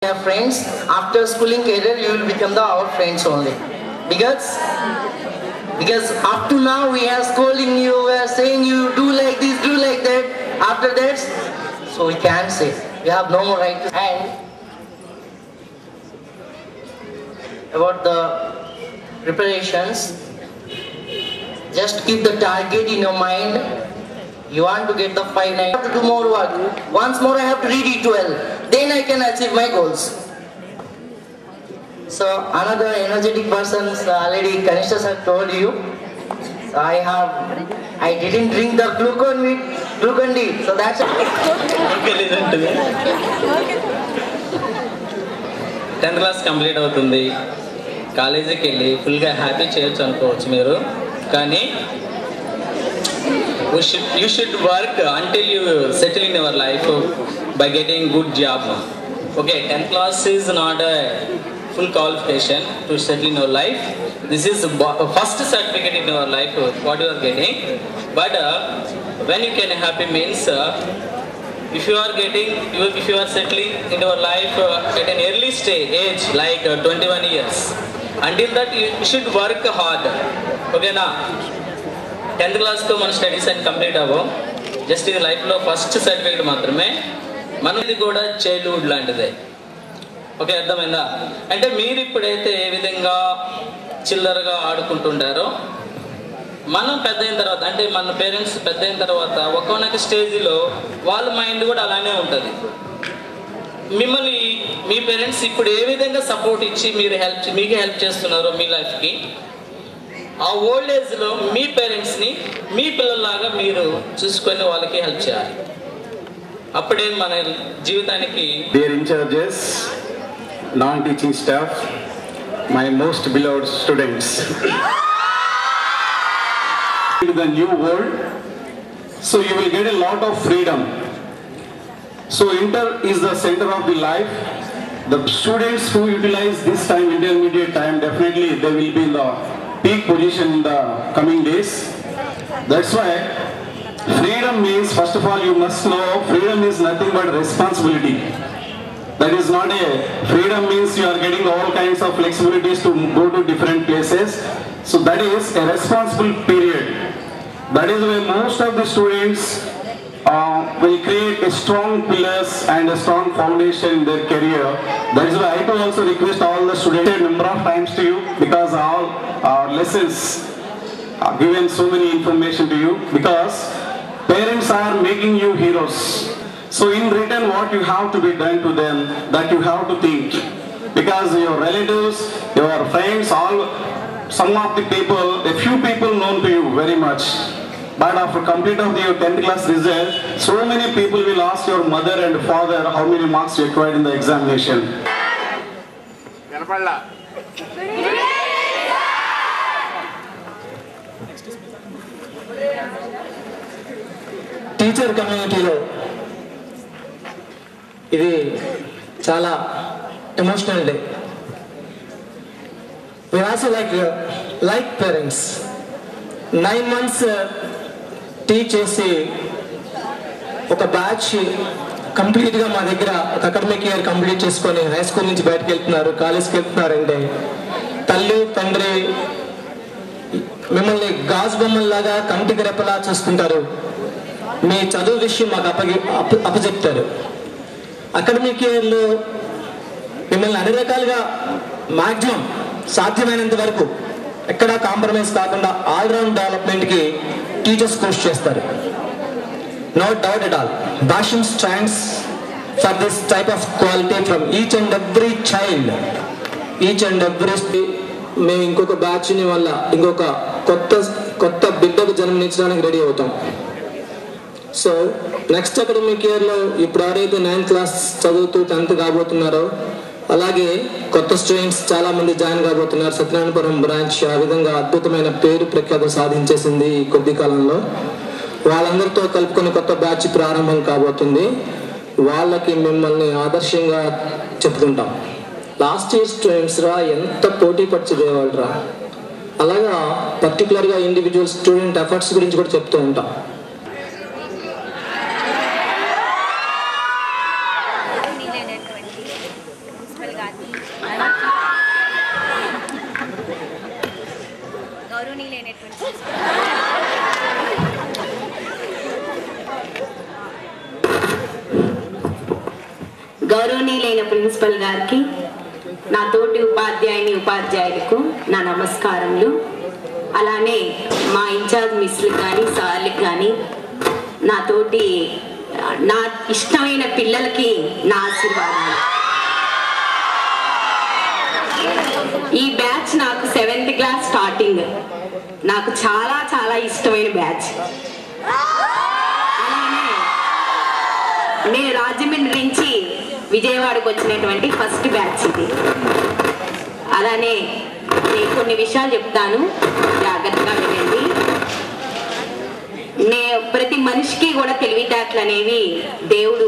have friends. After schooling career, you will become our friends only. Because up to now we are scolding you, we are saying you do like this, do like that. After that, so we can't say. We have no more right to. And about the preparations, just keep the target in your mind. You want to get the 5-9. I have to do more work. Once more I have to read E12. Then I can achieve my goals. So another energetic person already Kanishta sir told you. So I didn't drink the Glucon D. So that's Okay, listen to me. 10th class complete అవుతుంది. కాలేజీకి వెళ్ళి ఫుల్గా happy చేయొచ్చు అనుకోవచ్చు మీరు. కానీ you should work until you settle in your life by getting good job. Okay, 10th class is not a full qualification to settle in your life. This is first certificate in your life what you are getting. But when you can happy means if you are settling in your life at an early age like 21 years, until that you should work hard. Okay na? 10th class తో మన studies అని complete అవ్వం. Just ఇది లైఫ్లో first certificate మాత్రమే. మనది కూడా childhood లాంటిదే. Okay, అర్థమైందా? అంటే మీరు ఇప్పుడైతే ఏ విధంగా చిల్లరగా ఆడుకుంటుంటారో మనం పెద్ద అయిన తర్వాత, అంటే మన పేరెంట్స్ పెద్ద అయిన తర్వాత ఒక్కొక్క స్టేజ్లో వాళ్ళ మైండ్ కూడా అలానే ఉంటుంది. మిమ్మల్ని మీ పేరెంట్స్ ఇప్పుడు ఏ విధంగా సపోర్ట్ ఇచ్చి మీకు హెల్ప్ చేస్తున్నారో మీ లైఫ్కి, ఆ ఓల్డ్ ఏజ్లో మీ పేరెంట్స్ని మీ పిల్లల్లాగా మీరు చూసుకొని వాళ్ళకి హెల్ప్ చేయాలి. అప్పుడే మన జీవితానికి. Dear in-charges, non-teaching staff, my most beloved students, into the new world, so you will get a lot of freedom. So inter is the center of the life. The students who utilize this time, intermediate time, definitely they will be in the peak position in the coming days. That's why freedom means, first of all, you must know freedom is nothing but responsibility. That is not a freedom means you are getting all kinds of flexibilities to go to different places. So that is a responsible period. That is why most of the students will create a strong pillars and a strong foundation in their career. That is why I too also request all the students a number of times to you, because all our lessons are given so many information to you, because parents are making you heroes. So in return what you have to be done to them, that you have to think, because your relatives, your friends, all some of the people, a few people known to you very much. But after complete of your 10th class result, so many people will ask your mother and father how many marks you acquired in the examination. Teacher కమ్యూనిటీలో ఇది చాలా emotional day. We also like parents. 9 months teach చేసి ఒక batch కంప్లీట్గా మా దగ్గర ఒక academic year complete చేసుకొని హై స్కూల్ నుంచి బయటకు వెళ్తున్నారు, కాలేజ్కి వెళ్తున్నారంటే తల్లి తండ్రి మిమ్మల్ని గాజు బొమ్మల్లాగా కంటికి రెప్పలా చూసుకుంటారు. మీ చదువు విషయం మాకు అప్పచెప్తారు. అకాడమిక్ ఇయర్లో మిమ్మల్ని అన్ని రకాలుగా మ్యాక్సిమం సాధ్యమైనంత వరకు ఎక్కడా కాంప్రమైజ్ కాకుండా ఆల్రౌండ్ డెవలప్మెంట్కి టీచర్స్ కోర్స్ చేస్తారు. No doubt at all, Bhashyam stands for this type of quality from each and every child. Each and every మేము ఇంకొక బ్యాచ్ని వల్ల ఇంకొక కొత్త బిడ్డకు జన్మనిచ్చడానికి రెడీ అవుతాం. సో నెక్స్ట్ అకాడమిక్ ఇయర్లో ఇప్పుడు ఎవరైతే 9th క్లాస్ చదువుతూ 10th కాబోతున్నారో, అలాగే కొత్త స్టూడెంట్స్ చాలామంది జాయిన్ కాబోతున్నారు. సత్యనారాయణపురం బ్రాంచ్ ఆ విధంగా అద్భుతమైన పేరు ప్రఖ్యాత సాధించేసింది ఈ కొద్ది కాలంలో. వాళ్ళందరితో కలుపుకొని కొత్త బ్యాచ్ ప్రారంభం కాబోతుంది. వాళ్ళకి మిమ్మల్ని ఆదర్శంగా చెప్తుంటాం. లాస్ట్ ఇయర్ స్టూడెంట్స్ రా ఎంత పోటీ పడి చదివేవాళ్ళు రా, అలాగా పర్టికులర్గా ఇండివిజువల్ స్టూడెంట్ ఎఫర్ట్స్ గురించి కూడా చెప్తూ ఉంటాం. ప్రిన్సిపల్ గారికి గౌరవనీయులైనటువంటి ప్రిన్సిపల్ గారికి, నా తోటి ఉపాధ్యాయులకు నా నమస్కారములు. అలానే మా ఇన్ఛార్జ్ మిస్లకు కానీ సార్లకు కానీ, నా తోటి నా ఇష్టమైన పిల్లలకి నా ఆశీర్వాదాలు. ఈ బ్యాచ్ నాకు 7th క్లాస్ స్టార్టింగ్, నాకు చాలా చాలా ఇష్టమైన బ్యాచ్. అలానే నేను రాజమండ్రి నుంచి విజయవాడకు వచ్చినటువంటి ఫస్ట్ బ్యాచ్ ఇది. అలానే నేను కొన్ని విషయాలు చెప్తాను, జాగ్రత్తగా వినండి. ప్రతి మనిషికి కూడా తెలివితేటలు అనేవి దేవుడు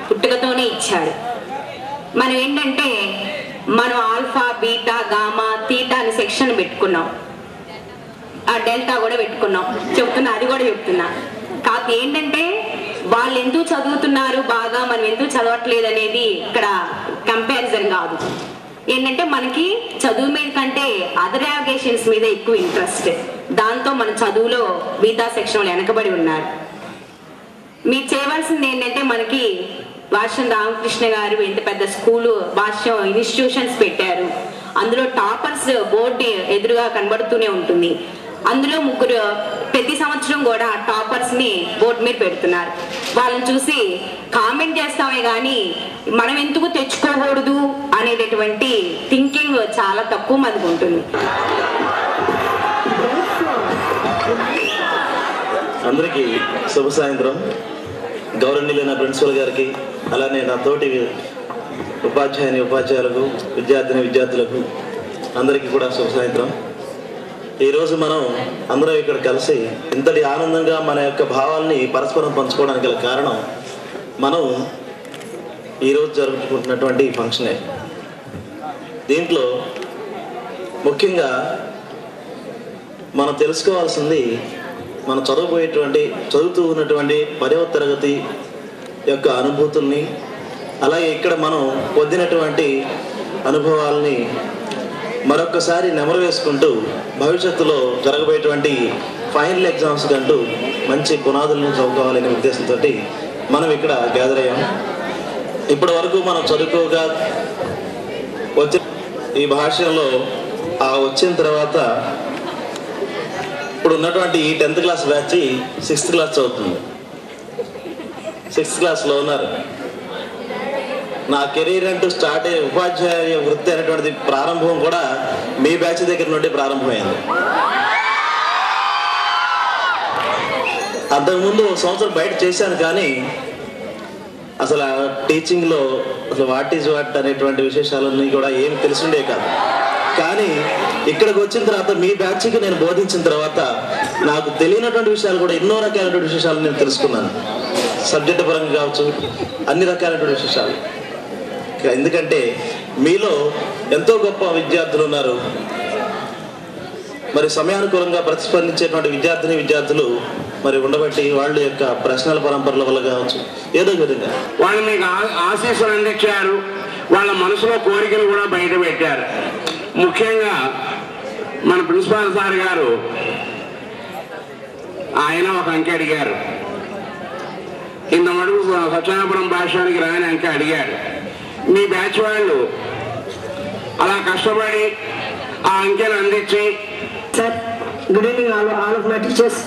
పుట్టుకతోనే ఇచ్చాడు. మనం ఏంటంటే మనం ఆల్ఫా, బీటా, గామా, తీటా అని సెక్షన్ పెట్టుకున్నాం, ఆ డెల్టా కూడా పెట్టుకున్నాం. అది కూడా చెప్తున్నా. కాకపోతే ఏంటంటే వాళ్ళు ఎందుకు చదువుతున్నారు బాగా, మనం ఎందుకు చదవట్లేదు అనేది ఇక్కడ కంపారిజన్ కాదు. ఏంటంటే మనకి చదువు మీద కంటే అదర్ యావిగేషన్స్ మీద ఎక్కువ ఇంట్రెస్ట్. దాంతో మన చదువులో బీటా సెక్షన్లో వెనకబడి ఉన్నారు. మీరు చేయవలసింది ఏంటంటే, మనకి భాష్యం రామకృష్ణ గారు ఎంత పెద్ద స్కూలు భాష్యం ఇన్స్టిట్యూషన్స్ పెట్టారు. అందులో టాపర్స్ బోర్డు ఎదురుగా కనబడుతూనే ఉంటుంది. అందులో ముగ్గురు ప్రతి సంవత్సరం కూడా టాపర్స్ ని బోర్డు మీద పెడుతున్నారు. వాళ్ళని చూసి కామెంట్ చేస్తామే కానీ మనం ఎందుకు తెచ్చుకోకూడదు అనేటటువంటి థింకింగ్ చాలా తక్కువ మందికి ఉంటుంది. అందరికీ శుభ సాయంత్రం. గౌరవనీయులైన ప్రిన్సిపల్ గారికి, అలానే నా తోటి ఉపాధ్యాయులకు, విద్యార్థులకు అందరికీ కూడా శుభ సాయంత్రం. ఈరోజు మనం అందరం ఇక్కడ కలిసి ఇంతటి ఆనందంగా మన యొక్క భావాల్ని పరస్పరం పంచుకోవడానికి గల కారణం మనం ఈరోజు జరుపుకుంటున్నటువంటి ఫంక్షనే. దీంట్లో ముఖ్యంగా మనం తెలుసుకోవాల్సింది, మనం చదువుతూ ఉన్నటువంటి 10వ తరగతి యొక్క అనుభూతుల్ని, అలాగే ఇక్కడ మనం పొందినటువంటి అనుభవాల్ని మరొకసారి నెమరు వేసుకుంటూ భవిష్యత్తులో జరగబోయేటువంటి ఫైనల్ ఎగ్జామ్స్ కంటూ మంచి పునాదులను చదువుకోవాలనే ఉద్దేశంతో మనం ఇక్కడ గ్యాదర్ అయ్యాం. ఇప్పటి వరకు మనం చదువుకోగా వచ్చిన ఈ భాషలో వచ్చిన తర్వాత ఇప్పుడు ఉన్నటువంటి ఈ 10th class batch 6th class చదువుతుంది. 6th క్లాస్లో ఉన్నారు. నా కెరీర్ అంటూ స్టార్ట్ అయ్యే ఉపాధ్యాయ వృత్తి అనేటువంటిది ప్రారంభం కూడా మీ బ్యాచ్ దగ్గర నుండి ప్రారంభమైంది. అంతకుముందు 1 సంవత్సరం బయట చేశాను, కానీ అసలు టీచింగ్లో అసలు వాట్ ఈజ్ వాట్ అనేటువంటి విశేషాలన్నీ కూడా ఏమి తెలిసిండే కాదు. కానీ ఇక్కడికి వచ్చిన తర్వాత మీ బ్యాచ్కి నేను బోధించిన తర్వాత నాకు తెలియనటువంటి విషయాలు కూడా ఎన్నో రకాలైనటువంటి విశేషాలు నేను తెలుసుకున్నాను. సబ్జెక్టు పరంగా కావచ్చు, అన్ని రకాలైనటువంటి విశేషాలు. ఎందుకంటే మీలో ఎంతో గొప్ప విద్యార్థులు ఉన్నారు. మరి సమయానుకూలంగా ప్రతిస్పందించేటువంటి విద్యార్థులు మరి ఉండబట్టి వాళ్ళ యొక్క ప్రశ్నల పరంపరల వల్ల కావచ్చు, ఏదో విధంగా వాళ్ళు మీకు ఆశీస్సులు అందించారు. వాళ్ళ మనసులో కోరికలు కూడా బయట పెట్టారు. ముఖ్యంగా మన ప్రిన్సిపాల్ సార్ గారు, ఆయన ఒక అంకె అడిగారు. ఇంత మటుకు సత్యనాపురం భాషానికి రాని అంకె అడిగాడు. మీ బ్యాచ్ వాళ్ళు అలా కష్టపడి ఆ అంకెను అందించి, sir good evening all of my teachers.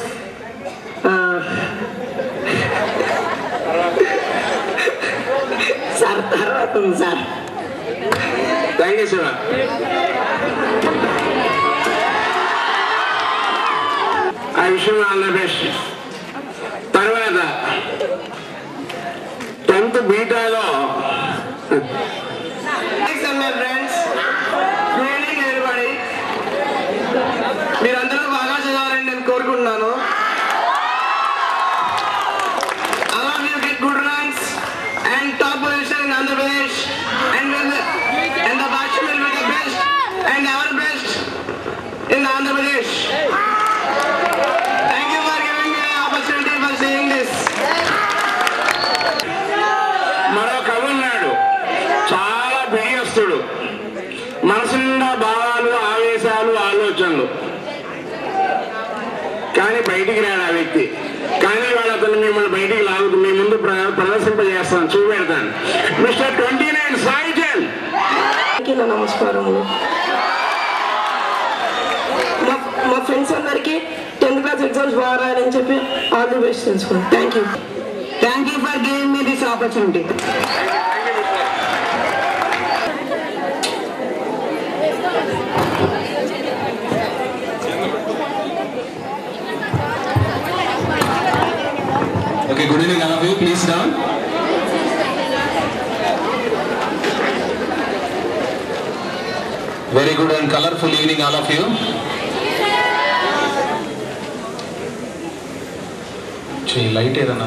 Sir తర్వాత sir thank you sir. I wish you all the best. తర్వాత 10th బీటాలో మీరందరూ బాగా చదవాలని నేను కోరుకుంటున్నాను. All of you get good ranks and top position in Andhra Pradesh, and the Bhashi will be the best and our best in Andhra Pradesh. Thank you for giving me the opportunity for saying this. మరో కవి ఉన్నాడు, కోపగ్రస్తుడు, మనసు నిండా భావాలు, ఆవేశాలు, ఆలోచనలు, కానీ బయటికి రాడు ఆ వ్యక్తి. కానీ వాళ్ళు అతను మిమ్మల్ని బయటికి లాగుతూ మీ ముందు ప్రదర్శింపజేస్తాను, చూపెడతాను. మిస్టర్ 29 సాయిజన్. నమస్కారములు. మా ఫ్రెండ్స్ అందరికీ 10th క్లాస్ ఎగ్జామ్స్ బాగా రాయాలని చెప్పి ఆల్ ది బెస్ట్ తెలుసుకున్నాను. Thank you for giving me this opportunity. Okay, good evening all of you. Please down. Very good and colorful evening all of you. Light ఏదన్నా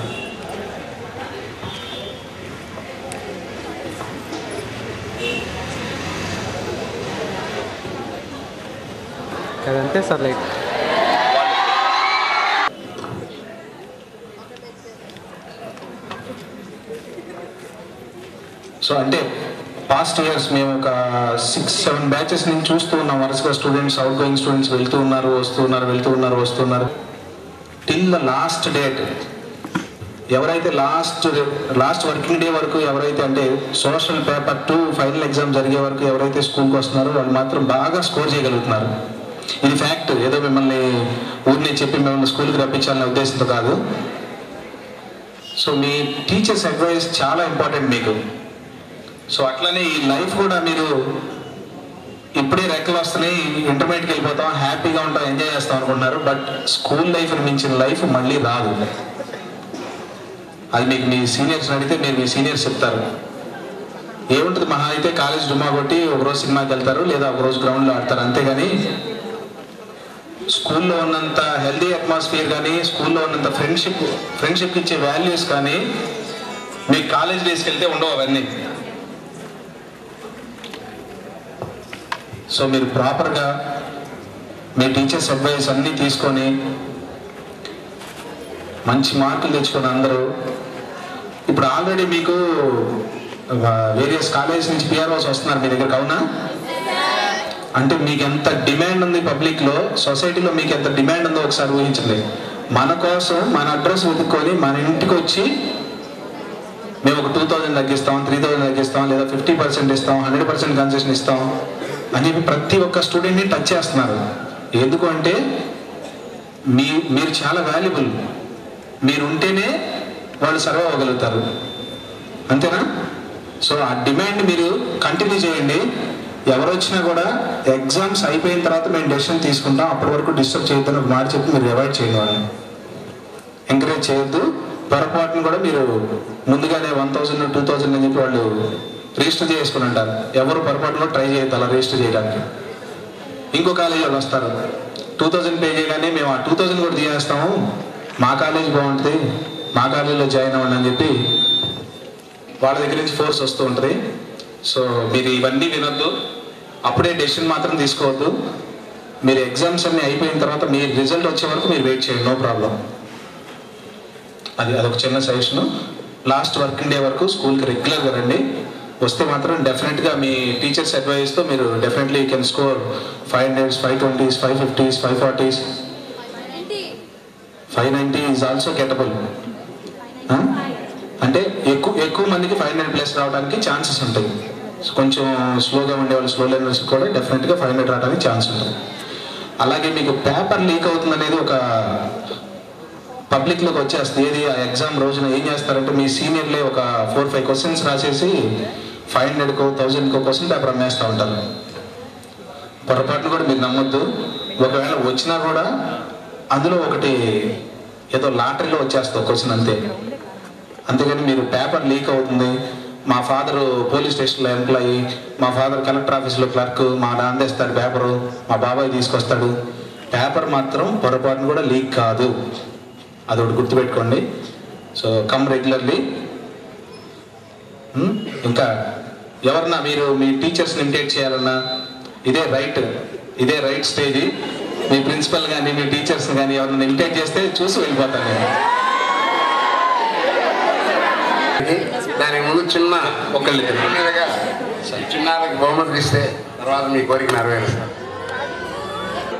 కదంతే sir light. So అంటే past years మేము ఒక 6-7 batches నుంచి చూస్తూ ఉన్నాం వరుసగా students, out going students వెళ్తూ ఉన్నారు, వస్తున్నారు. టిల్ ద లాస్ట్ డేట్ ఎవరైతే లాస్ట్ వర్కింగ్ డే వరకు ఎవరైతే అంటే సోషల్ పేపర్ 2 ఫైనల్ ఎగ్జామ్ జరిగే వరకు ఎవరైతే స్కూల్కి వస్తున్నారో వాళ్ళు మాత్రం బాగా స్కోర్ చేయగలుగుతున్నారు. ఇది ఫ్యాక్ట్. ఏదో మిమ్మల్ని ఊరిని చెప్పి మిమ్మల్ని స్కూల్కి రప్పించాలనే ఉద్దేశంతో కాదు. సో మీ టీచర్స్ అడ్వైస్ చాలా ఇంపార్టెంట్ మీకు. సో అట్లనే ఈ లైఫ్ కూడా మీరు ఇప్పుడే రెక్కలు వస్తున్నాయి, ఇంటర్మీడియట్కి వెళ్ళిపోతాం, హ్యాపీగా ఉంటాం, ఎంజాయ్ చేస్తాం అనుకుంటున్నారు. బట్ స్కూల్ లైఫ్ని మించిన లైఫ్ మళ్ళీ రాదు. అది మీకు మీ సీనియర్స్ అడిగితే మీరు మీ సీనియర్స్ చెప్తారు. ఏముంటుంది, మహా అయితే కాలేజ్ డుమ్మా కొట్టి ఒకరోజు సినిమాకి వెళ్తారు, లేదా ఒకరోజు గ్రౌండ్లో ఆడతారు, అంతేగాని స్కూల్లో ఉన్నంత హెల్దీ అట్మాస్ఫియర్ కానీ, స్కూల్లో ఉన్నంత ఫ్రెండ్షిప్ ఇచ్చే వాల్యూస్ కానీ మీకు కాలేజ్ డేస్కి వెళ్తే ఉండవు అవన్నీ. సో మీరు ప్రాపర్గా మీ టీచర్స్ అడ్వైస్ అన్నీ తీసుకొని మంచి మార్కులు తెచ్చుకొని అందరూ ఇప్పుడు ఆల్రెడీ మీకు వేరియస్ కాలేజ్ నుంచి పిఆర్ఓస్ వస్తున్నారు మీ దగ్గరకు, అవునా? అంటే మీకు ఎంత డిమాండ్ ఉంది పబ్లిక్లో, సొసైటీలో మీకు ఎంత డిమాండ్ ఉందో ఒకసారి ఊహించండి. మన కోసం మన అడ్రస్ వెతుక్కొని మన ఇంటికి వచ్చి మేము ఒక 2000 తగ్గిస్తాం, 3000 తగ్గిస్తాం, లేదా 50% ఇస్తాం, 100% కన్సెషన్ ఇస్తాం అని ప్రతి ఒక్క స్టూడెంట్ని టచ్ చేస్తున్నారు. ఎందుకు అంటే మీరు చాలా వాల్యుబుల్. మీరు ఉంటేనే వాళ్ళు సర్వ్ అవ్వగలుగుతారు, అంతేనా? సో ఆ డిమాండ్ మీరు కంటిన్యూ చేయండి. ఎవరు వచ్చినా కూడా ఎగ్జామ్స్ అయిపోయిన తర్వాత మేము డెసిషన్ తీసుకుంటాం, అప్పటి వరకు డిస్టర్బ్ చేయొద్దని ఒక మాట చెప్పి మీరు అవాయిడ్ చేయండి, వాళ్ళని ఎంకరేజ్ చేయొద్దు. పొరపాటును కూడా మీరు ముందుగానే 1000, 2000 అని చెప్పి వాళ్ళు రిజిస్టర్ చేసుకుని అంటారు. ఎవరు పొరపాటులో ట్రై చేయొద్దు అలా రిజిస్టర్ చేయడానికి. ఇంకో కాలేజీ వాళ్ళు వస్తారు, 2000 పే చేయగానే మేము ఆ 2000 కూడా తీసేస్తాము, మా కాలేజ్ బాగుంటుంది, మా కాలేజీలో జాయిన్ అవ్వండి అని చెప్పి వాళ్ళ దగ్గర నుంచి ఫోర్స్ వస్తూ ఉంటుంది. సో మీరు ఇవన్నీ వినొద్దు, అప్పుడే డెసిషన్ మాత్రం తీసుకోవద్దు. మీరు ఎగ్జామ్స్ అన్నీ అయిపోయిన తర్వాత మీ రిజల్ట్ వచ్చే వరకు మీరు వెయిట్ చేయండి, నో ప్రాబ్లం. అదొక చిన్న సజెషను. లాస్ట్ వర్కింగ్ డే వరకు స్కూల్కి రెగ్యులర్గా రండి. వస్తే మాత్రం డెఫినెట్గా మీ టీచర్స్ అడ్వైస్తో మీరు definitely you can score 500s, 520s, 550s, 540s, 590 is also getable. అంటే ఎక్కువ మందికి 500+ రావడానికి ఛాన్సెస్ ఉంటాయి. కొంచెం స్లోగా ఉండేవాళ్ళు, స్లో లెర్నర్స్ కూడా డెఫినెట్గా 500 రావడానికి ఛాన్స్ ఉంటుంది. అలాగే మీకు పేపర్ లీక్ అవుతుంది అనేది ఒక పబ్లిక్లోకి వచ్చేస్తుంది. ఏది ఆ ఎగ్జామ్ రోజున ఏం చేస్తారంటే మీ సీనియర్లే ఒక 4-5 క్వశ్చన్స్ రాసేసి 500కో 1000కో క్వశ్చన్ పేపర్ అమ్మేస్తూ ఉంటారు. పొరపాటును కూడా మీరు నమ్మొద్దు. ఒకవేళ వచ్చినా కూడా అందులో ఒకటి ఏదో లాటరీలో వచ్చేస్తుంది క్వశ్చన్, అంతేగాని మీరు పేపర్ లీక్ అవుతుంది, మా ఫాదరు పోలీస్ స్టేషన్లో ఎంప్లాయీ, మా ఫాదర్ కలెక్టర్ ఆఫీస్లో క్లర్క్, మా నాన్న తెస్తాడు పేపరు, మా బాబాయ్ తీసుకొస్తాడు, పేపర్ మాత్రం పొరపాటును కూడా లీక్ కాదు. అదొకటి గుర్తుపెట్టుకోండి. So come regularly. ఇంకా ఎవరన్నా మీరు మీ టీచర్స్ని ఇమిటేట్ చేయాలన్నా ఇదే రైట్ స్టేజ్. మీ ప్రిన్సిపల్ కానీ మీ టీచర్స్ని కానీ ఎవరైనా ఇమిటేట్ చేస్తే చూసి వెళ్ళిపోతాను నేను. దానికి ముందు చిన్న ఒకళ్ళు చిన్నారికి బహుమతులు ఇస్తే తర్వాత మీ కోరిక నెరవేరుస్తారు.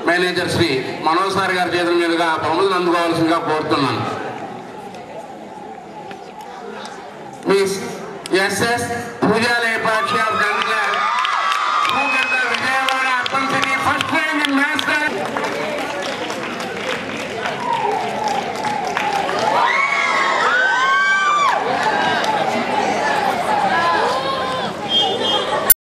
మేనేజర్ శ్రీ మనోజ్ సార్ గారి చేతుల మీదుగా బహుమతులు అందుకోవాల్సిందిగా కోరుతున్నాను. మిస్ ఎస్ఎస్ పూజా లేపాక్షి